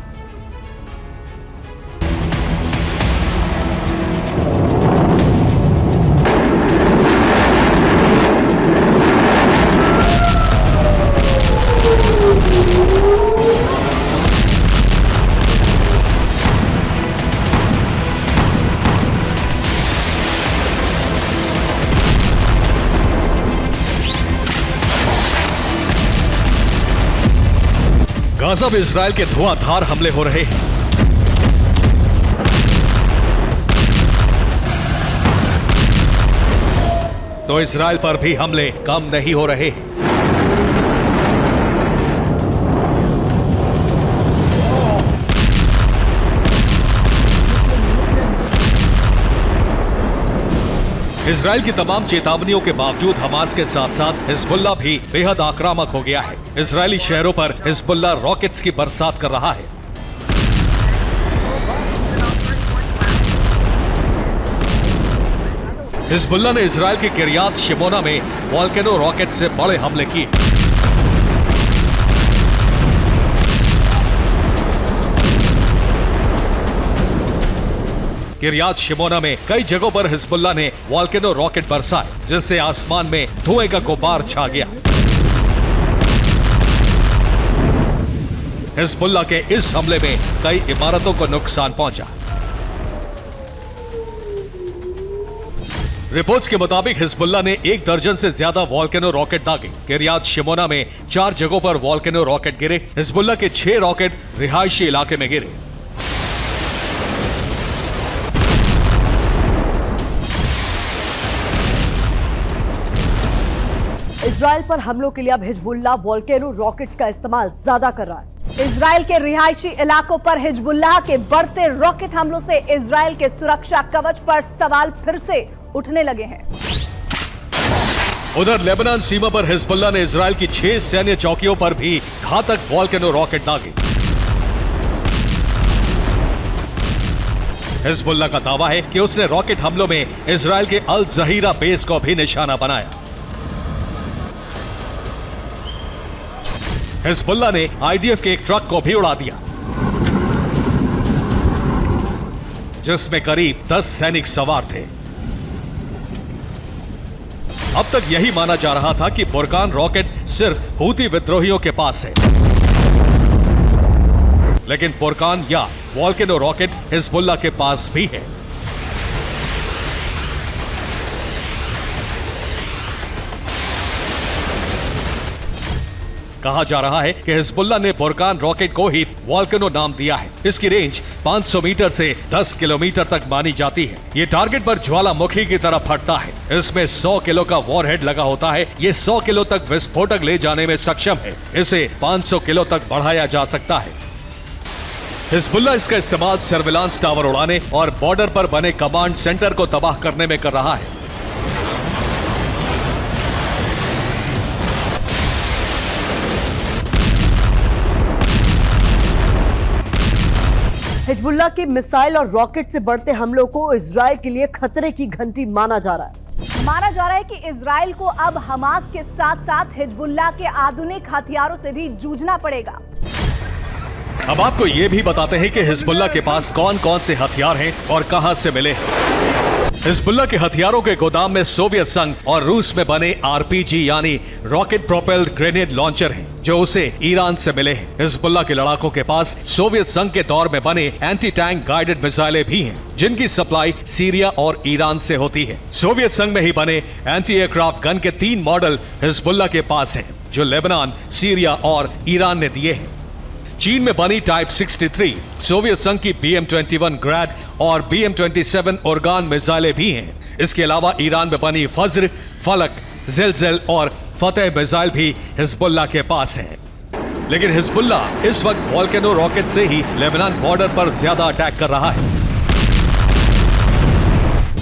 गाजा में इजरायल के धुआंधार हमले हो रहे हैं। तो इजरायल पर भी हमले कम नहीं हो रहे हैं। इजरायल की तमाम चेतावनियों के बावजूद हमास के साथ साथ हिजबुल्लाह भी बेहद आक्रामक हो गया है। इजरायली शहरों पर हिजबुल्लाह रॉकेट्स की बरसात कर रहा है। हिजबुल्लाह ने इजरायल के किरियात शिमोना में वोल्केनो रॉकेट से बड़े हमले किए। किरियात शिमोना में कई जगहों पर हिजबुल्लाह ने वोल्केनो रॉकेट बरसाए, जिससे आसमान में धुएं का गुब्बार छा गया। हिजबुल्लाह के इस हमले में कई इमारतों को नुकसान पहुंचा। रिपोर्ट्स के मुताबिक हिजबुल्लाह ने 1 दर्जन से ज्यादा वोल्केनो रॉकेट दागे। किरियात शिमोना में 4 जगहों पर वोल्केनो रॉकेट गिरे। हिजबुल्लाह के 6 रॉकेट रिहायशी इलाके में गिरे। इजराइल पर हमलों के लिए अब हिजबुल्लाह वोल्केनो रॉकेट्स का इस्तेमाल ज्यादा कर रहा है। इजराइल के रिहायशी इलाकों पर हिजबुल्लाह के बढ़ते रॉकेट हमलों से इजराइल के सुरक्षा कवच पर सवाल फिर से उठने लगे हैं। उधर लेबनान सीमा पर हिजबुल्लाह ने इजराइल की 6 सैन्य चौकियों पर भी घातक वोल्केनो रॉकेट दागे। हिजबुल्लाह का दावा है कि उसने रॉकेट हमलों में इजराइल के अल जहीरा बेस को भी निशाना बनाया। हिजबुल्लाह ने आईडीएफ के एक ट्रक को भी उड़ा दिया, जिसमें करीब 10 सैनिक सवार थे। अब तक यही माना जा रहा था कि बुरकान रॉकेट सिर्फ हूती विद्रोहियों के पास है, लेकिन बुरकान या वोल्केनो रॉकेट हिजबुल्लाह के पास भी है। कहा जा रहा है कि हिजबुल्लाह ने बुरकान रॉकेट को ही वोल्केनो नाम दिया है। इसकी रेंज 500 मीटर से 10 किलोमीटर तक मानी जाती है। ये टारगेट पर ज्वालामुखी की तरह फटता है। इसमें 100 किलो का वॉरहेड लगा होता है। ये 100 किलो तक विस्फोटक ले जाने में सक्षम है। इसे 500 किलो तक बढ़ाया जा सकता है। हिजबुल्लाह इसका इस्तेमाल सर्विलांस टावर उड़ाने और बॉर्डर पर बने कमांड सेंटर को तबाह करने में कर रहा है। हिजबुल्लाह के मिसाइल और रॉकेट से बढ़ते हमलों को इजराइल के लिए खतरे की घंटी माना जा रहा है। माना जा रहा है कि इजराइल को अब हमास के साथ साथ हिजबुल्लाह के आधुनिक हथियारों से भी जूझना पड़ेगा। अब आपको ये भी बताते हैं कि हिजबुल्लाह के पास कौन कौन से हथियार हैं और कहां से मिले हैं। हिजबुल्लाह के हथियारों के गोदाम में सोवियत संघ और रूस में बने आरपीजी यानी रॉकेट प्रोपेल्ड ग्रेनेड लॉन्चर हैं, जो उसे ईरान से मिले हैं। हिजबुल्लाह के लड़ाकों के पास सोवियत संघ के दौर में बने एंटी टैंक गाइडेड मिसाइलें भी हैं, जिनकी सप्लाई सीरिया और ईरान से होती है। सोवियत संघ में ही बने एंटी एयरक्राफ्ट गन के 3 मॉडल हिजबुल्लाह के पास हैं, जो लेबनान, सीरिया और ईरान ने दिए हैं। चीन में बनी टाइप 63, सोवियत संघ की BM-21 ग्रैड और BM-27 ओरगान मिसाइलें भी हैं। इसके अलावा ईरान में बनी फज्र, फलक, ज़िलज़िल और फतेह मिसाइल भी हिजबुल्लाह के पास हैं। लेकिन हिजबुल्लाह इस वक्त वोल्केनो रॉकेट से ही लेबनान बॉर्डर पर ज्यादा अटैक कर रहा है।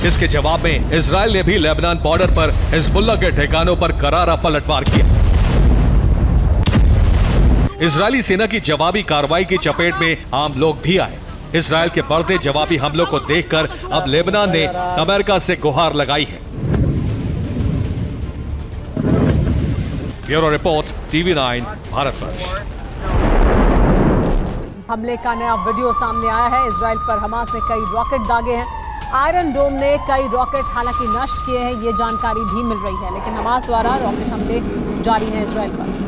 इसके जवाब में इजराइल ने भी लेबनान बॉर्डर पर हिजबुल्लाह के ठिकानों पर करारा पलटवार किया। इजरायली सेना की जवाबी कार्रवाई की चपेट में आम लोग भी आए। इजराइल के बढ़ते जवाबी हमलों को देखकर अब लेबनान ने अमेरिका से गुहार लगाई है। Bureau report, TV9 Bharatvarsh. हमले का नया वीडियो सामने आया है। इजराइल पर हमास ने कई रॉकेट दागे हैं। आयरन डोम ने कई रॉकेट हालांकि नष्ट किए हैं, ये जानकारी भी मिल रही है, लेकिन हमास द्वारा रॉकेट हमले जारी हैं इजराइल पर।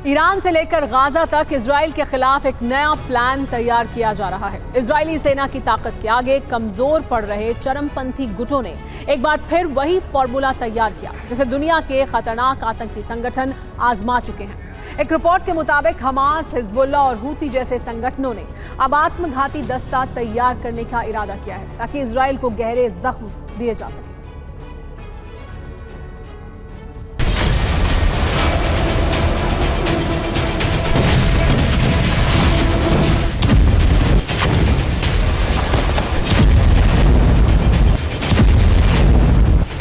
ईरान से लेकर गाजा तक इजराइल के खिलाफ एक नया प्लान तैयार किया जा रहा है। इजरायली सेना की ताकत के आगे कमजोर पड़ रहे चरमपंथी गुटों ने एक बार फिर वही फॉर्मूला तैयार किया जिसे दुनिया के खतरनाक आतंकी संगठन आजमा चुके हैं। एक रिपोर्ट के मुताबिक हमास, हिजबुल्लाह और हूती जैसे संगठनों ने अब आत्मघाती दस्ता तैयार करने का इरादा किया है ताकि इजराइल को गहरे जख्म दिए जा सके।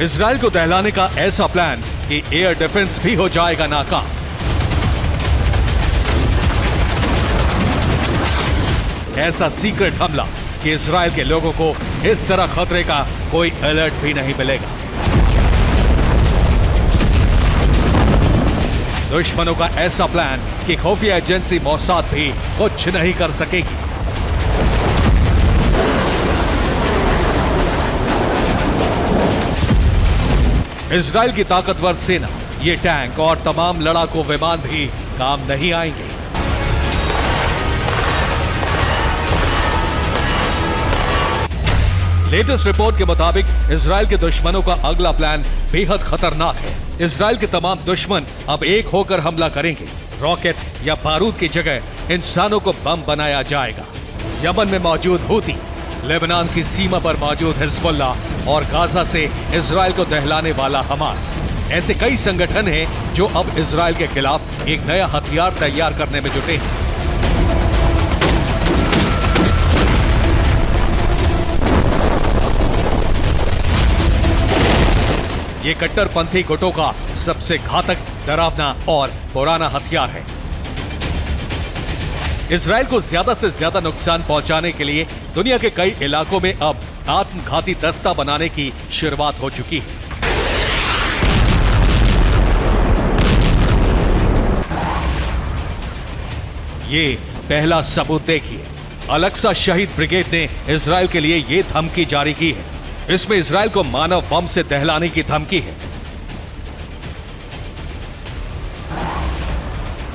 इजराइल को दहलाने का ऐसा प्लान कि एयर डिफेंस भी हो जाएगा नाकाम। ऐसा सीक्रेट हमला कि इजराइल के लोगों को इस तरह खतरे का कोई अलर्ट भी नहीं मिलेगा। दुश्मनों का ऐसा प्लान कि खुफिया एजेंसी मोसाद भी कुछ नहीं कर सकेगी। इजराइल की ताकतवर सेना, ये टैंक और तमाम लड़ाकू विमान भी काम नहीं आएंगे। लेटेस्ट रिपोर्ट के मुताबिक इजराइल के दुश्मनों का अगला प्लान बेहद खतरनाक है। इजराइल के तमाम दुश्मन अब एक होकर हमला करेंगे। रॉकेट या बारूद की जगह इंसानों को बम बनाया जाएगा। यमन में मौजूद हूती, लेबनान की सीमा पर मौजूद हिजबुल्लाह और गाजा से इजराइल को दहलाने वाला हमास, ऐसे कई संगठन हैं जो अब इजराइल के खिलाफ एक नया हथियार तैयार करने में जुटे हैं। ये कट्टरपंथी गुटों का सबसे घातक, डरावना और पुराना हथियार है। इजराइल को ज्यादा से ज्यादा नुकसान पहुंचाने के लिए दुनिया के कई इलाकों में अब आत्मघाती दस्ता बनाने की शुरुआत हो चुकी है। ये पहला सबूत देखिए। अलक्सा शहीद ब्रिगेड ने इजराइल के लिए ये धमकी जारी की है। इसमें इजराइल को मानव बम से दहलाने की धमकी है।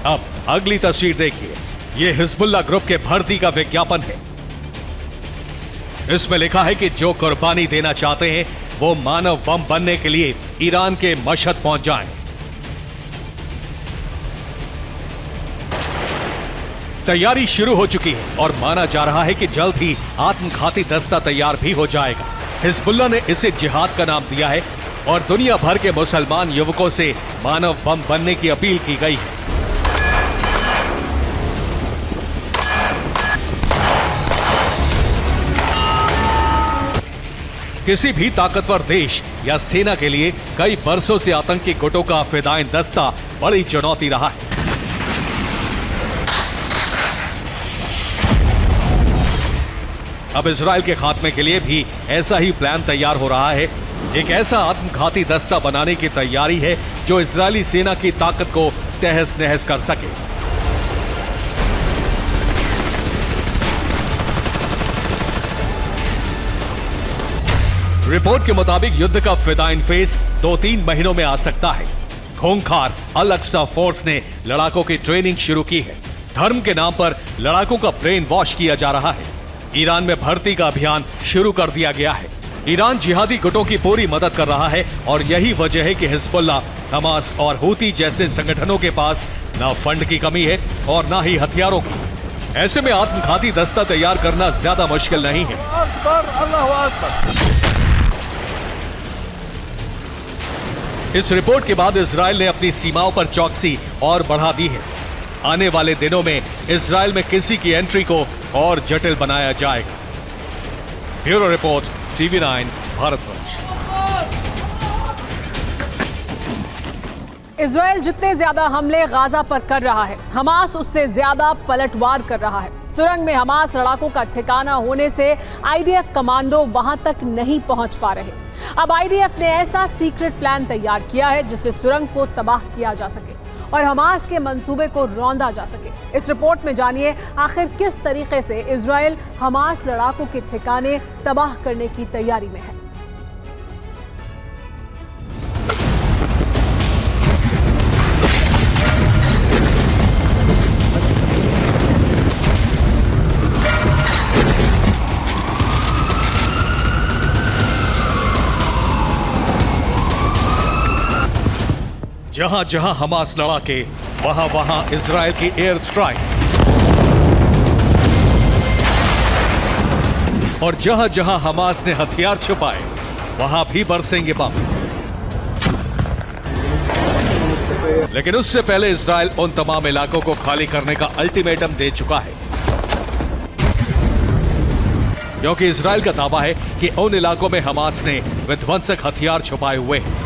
अब अगली तस्वीर देखिए। यह हिजबुल्लाह ग्रुप के भर्ती का विज्ञापन है। इसमें लिखा है कि जो कुर्बानी देना चाहते हैं वो मानव बम बनने के लिए ईरान के मशहद पहुंच जाएं। तैयारी शुरू हो चुकी है और माना जा रहा है कि जल्द ही आत्मघाती दस्ता तैयार भी हो जाएगा। हिजबुल्लाह ने इसे जिहाद का नाम दिया है और दुनिया भर के मुसलमान युवकों से मानव बम बनने की अपील की गई है। किसी भी ताकतवर देश या सेना के लिए कई बरसों से आतंकी गुटों का फिदायीन दस्ता बड़ी चुनौती रहा है। अब इजराइल के खात्मे के लिए भी ऐसा ही प्लान तैयार हो रहा है। एक ऐसा आत्मघाती दस्ता बनाने की तैयारी है जो इजरायली सेना की ताकत को तहस नहस कर सके। रिपोर्ट के मुताबिक युद्ध का फिदायीन फेज 2-3 महीनों में आ सकता है। खूंखार अल-अक्सा फोर्स ने लड़ाकों की ट्रेनिंग शुरू की है। धर्म के नाम पर लड़ाकों का ब्रेन वॉश किया जा रहा है। ईरान में भर्ती का अभियान शुरू कर दिया गया है। ईरान जिहादी गुटों की पूरी मदद कर रहा है और यही वजह है कि हिजबुल्लाह, हमास और हूती जैसे संगठनों के पास ना फंड की कमी है और ना ही हथियारों की। ऐसे में आत्मघाती दस्ता तैयार करना ज्यादा मुश्किल नहीं है। इस रिपोर्ट के बाद इजराइल ने अपनी सीमाओं पर चौकसी और बढ़ा दी है। आने वाले दिनों में इजराइल में किसी की एंट्री को और जटिल बनाया जाएगा। Bureau report, TV9 Bharatvarsh. Israel जितने ज्यादा हमले गाजा पर कर रहा है, हमास उससे ज्यादा पलटवार कर रहा है। सुरंग में हमास लड़ाकों का ठिकाना होने से आईडीएफ कमांडो वहां तक नहीं पहुंच पा रहे। अब आईडीएफ ने ऐसा सीक्रेट प्लान तैयार किया है जिससे सुरंग को तबाह किया जा सके और हमास के मंसूबे को रौंदा जा सके। इस रिपोर्ट में जानिए आखिर किस तरीके से इजराइल हमास लड़ाकों के ठिकाने तबाह करने की तैयारी में है। जहां जहां हमास लड़ाके, वहां वहां इजराइल की एयर स्ट्राइक, और जहां जहां हमास ने हथियार छुपाए, वहां भी बरसेंगे बम। लेकिन उससे पहले इजराइल उन तमाम इलाकों को खाली करने का अल्टीमेटम दे चुका है, क्योंकि इजराइल का दावा है कि उन इलाकों में हमास ने विध्वंसक हथियार छुपाए हुए हैं।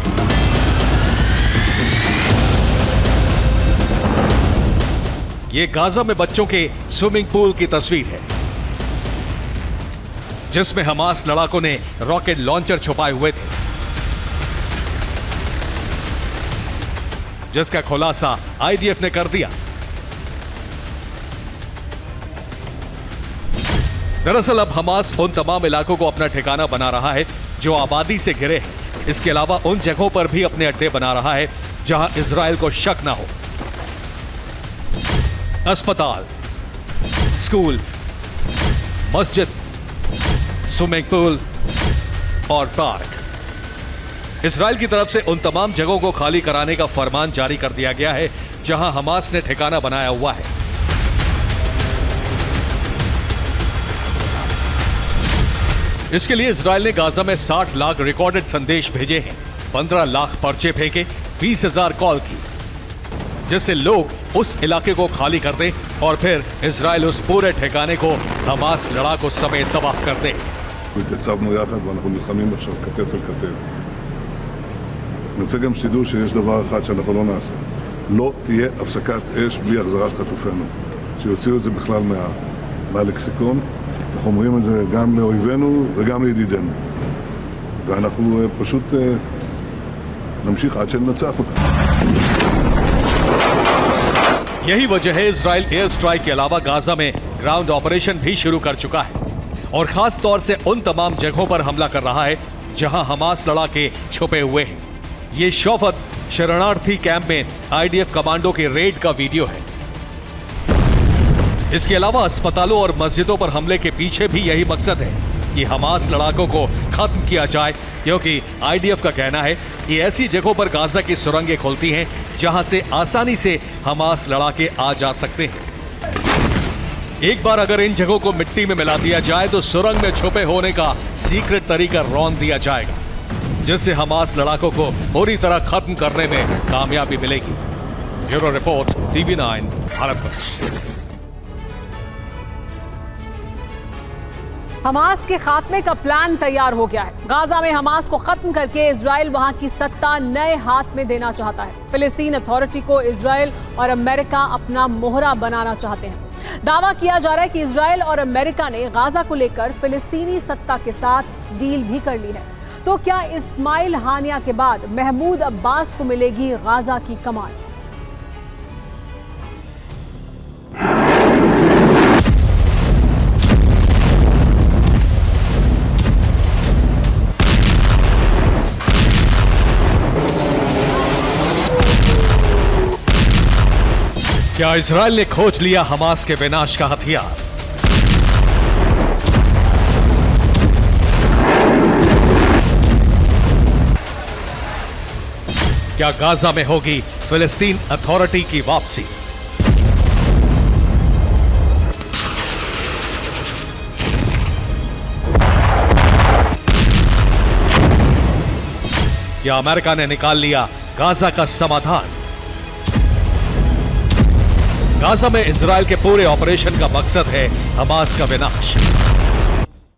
ये गाजा में बच्चों के स्विमिंग पूल की तस्वीर है, जिसमें हमास लड़ाकों ने रॉकेट लॉन्चर छुपाए हुए थे, जिसका खुलासा आईडीएफ ने कर दिया। दरअसल अब हमास उन तमाम इलाकों को अपना ठिकाना बना रहा है जो आबादी से घिरे हैं। इसके अलावा उन जगहों पर भी अपने अड्डे बना रहा है जहां इजराइल को शक ना हो। अस्पताल, स्कूल, मस्जिद, स्विमिंग पूल और पार्क। इजराइल की तरफ से उन तमाम जगहों को खाली कराने का फरमान जारी कर दिया गया है जहां हमास ने ठिकाना बनाया हुआ है। इसके लिए इजराइल ने गाजा में 60 लाख रिकॉर्डेड संदेश भेजे हैं, 15 लाख पर्चे फेंके, 20,000 कॉल की, जिससे लोग उस इलाके को खाली कर दें और फिर इजराइल उस पूरे ठिकाने को हमास लड़ाकों समेत तबाह कर दे। התייצבנו יחד ואנחנו נלחמים עכשיו כתף אל כתף. אני רוצה גם שתדעו שיש דבר אחד שאנחנו לא נעשה. לא תהיה הפסקת אש בלי החזרת חטופינו. שיוציאו את זה בכלל מהלקסיקון. אנחנו אומרים את זה גם לאויבינו וגם לידידינו. ואנחנו פשוט נמשיך עד שננצח אותם. यही वजह है इजराइल एयर स्ट्राइक के अलावा गाजा में ग्राउंड ऑपरेशन भी शुरू कर चुका है और खास तौर से उन तमाम जगहों पर हमला कर रहा है जहां हमास लड़ाके छुपे हुए हैं। ये शौफत शरणार्थी कैंप में आईडीएफ कमांडो के रेड का वीडियो है। इसके अलावा अस्पतालों और मस्जिदों पर हमले के पीछे भी यही मकसद है कि हमास लड़ाकों को खत्म किया जाए, क्योंकि आईडीएफ का कहना है कि ऐसी जगहों पर गाजा की सुरंगें खुलती हैं जहां से आसानी से हमास लड़ाके आ जा सकते हैं। एक बार अगर इन जगहों को मिट्टी में मिला दिया जाए तो सुरंग में छुपे होने का सीक्रेट तरीका रौंद दिया जाएगा, जिससे हमास लड़ाकों को पूरी तरह खत्म करने में कामयाबी मिलेगी। Bureau report, TV9 Bharatvarsh. Hamas के खात्मे का प्लान तैयार हो गया है। गाजा में हमास को खत्म करके इजराइल वहां की सत्ता नए हाथ में देना चाहता है। फिलिस्तीन अथॉरिटी को इजराइल और अमेरिका अपना मोहरा बनाना चाहते हैं। दावा किया जा रहा है कि इजराइल और अमेरिका ने गाजा को लेकर फिलिस्तीनी सत्ता के साथ डील भी कर ली है। तो क्या इस्माइल हानिया के बाद महमूद अब्बास को मिलेगी गाजा की कमान? क्या इजराइल ने खोज लिया हमास के विनाश का हथियार? क्या गाजा में होगी फिलिस्तीन अथॉरिटी की वापसी? क्या अमेरिका ने निकाल लिया गाजा का समाधान? गाजा में इजरायल के पूरे ऑपरेशन का मकसद है हमास का विनाश।